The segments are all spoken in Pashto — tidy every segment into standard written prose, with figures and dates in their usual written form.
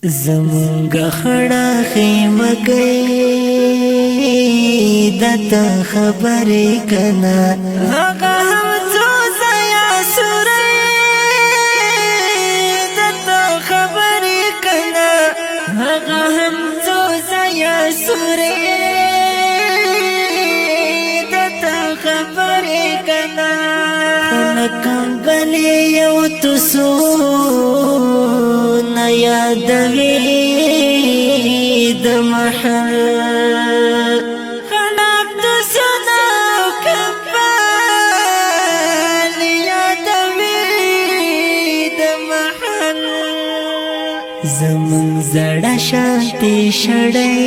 زمونږ خړه خیمه کوي دته خبرې کنه هغه هم څو ځایه سورې دته خبرې کنه هغه هم څو ځایه سورې دته خبرې کنه خلکم بلې یو تسو یادوي د محل خلق د سنا کبال یادوي د محل زمون زړه شانتي شړې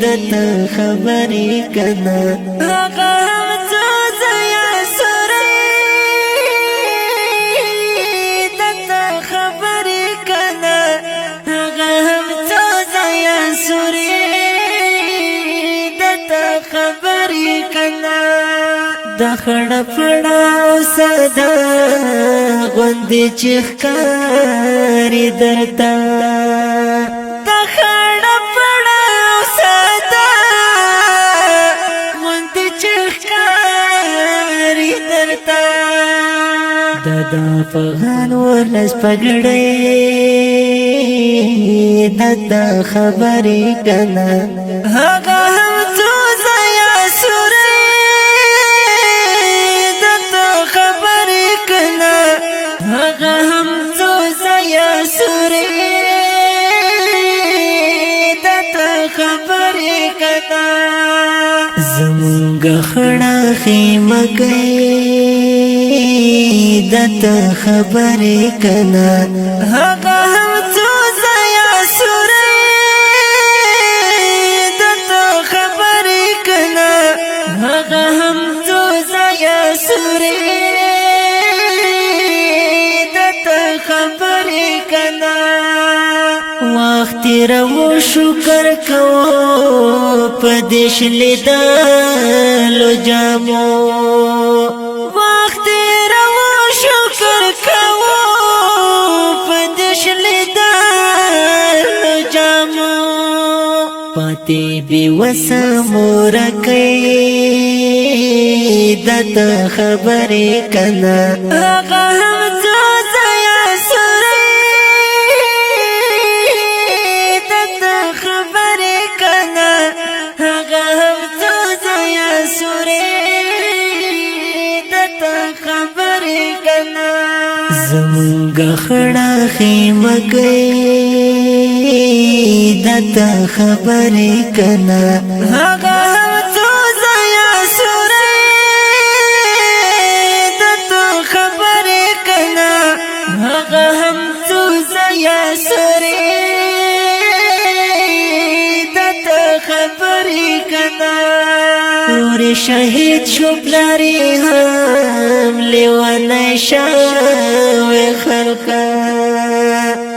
د ته خبرې کنه هغه د خړه پړه صدا غوندې چې ښکاري درته د خړه پړه صدا غوندې چې ښکاري درته د افغان ولس پګړې د خبرې کنه هغه هم څو ځایه سورې هغه هم څو ځایه سورې دته خبرې کنه زمونږ خړه خیمه کوي دته خبرې کنه هغه هم څو ځایه سورې دته خبرې کنه هغه هم څو ځایه سورې خبرې کنا وخت رو شکر کو پدیش لیدلو جامو وخت رو شکر کو پدیش لیدلو جامو پاتی بی وسا مورکی دتا خبرې کنا هغه هم زمونږ خړه خیمه کوي دته خبرې کنه هغه هم څو ځایه سورې دته خبرې کنه هغه هم څو ځایه سورې دته خبرې کنه ور شهید شو پلاری هم لیوانی شاوی خلقا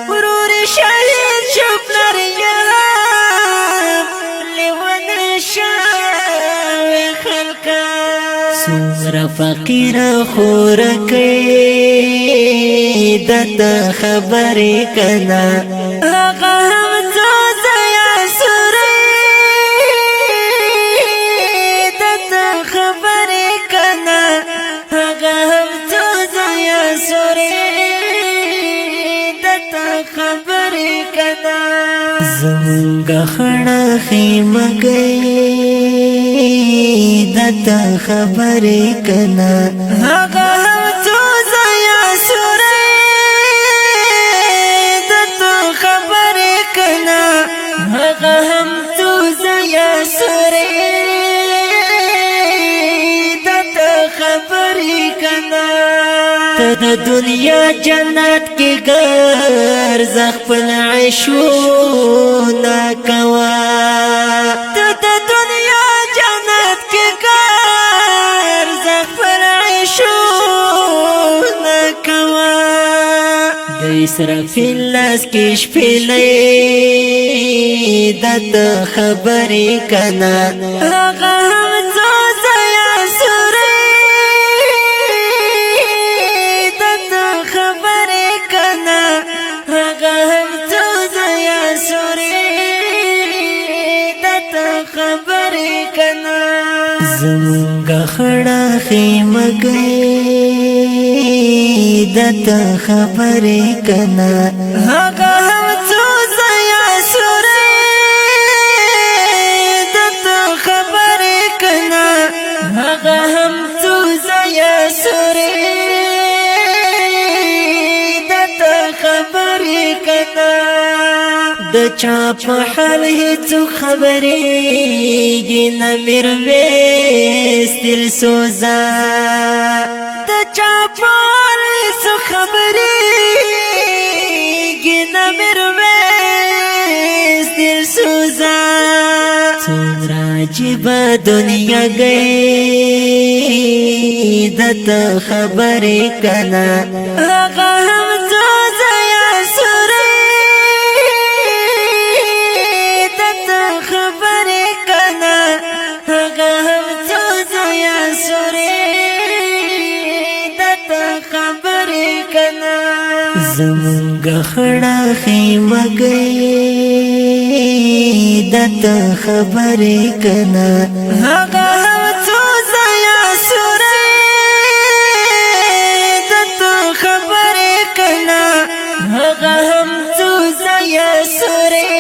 ورور شهید شو پلاری هم لیوانی شاوی خلقا سمر فقیر خورکی دتا خبری کنا آقا هم زمونږ خړه خیمه کوي دته خبرې کنه هغه هم څو ځایه سورې دته خبرې کنه هغه هم څو ځایه سورې دته خبرې کنه ته د دنیا جنت کې ګرځ خپل عیشونه کوه ته د دنیا جنت کې ګرځ خپل عیشونه کوه د اسرافیل لاس کې شپېلې دته خبرې کنه هغه هم څو ځایه سورې زمونگا خڑا خیمه گئی دتا خبری کنا هاگا هم تو زیا سوری دتا خبری کنا هاگا هم تو زیا سوری دتا خبری کنا د چا په حال هیڅ خبرېږي نه میرویس دل سوزا د چا په حال هیڅ خبرېږي نه میرویس دل سوزا څومره عجیبه دنیا گئی دته خبرې کنه هغه هم څو ځایه سورې زمونگا خڑا خیمه گئی دتا خبری کنا هاگا هم تو زیا سوری دتا خبری کنا هاگا هم تو زیا سوری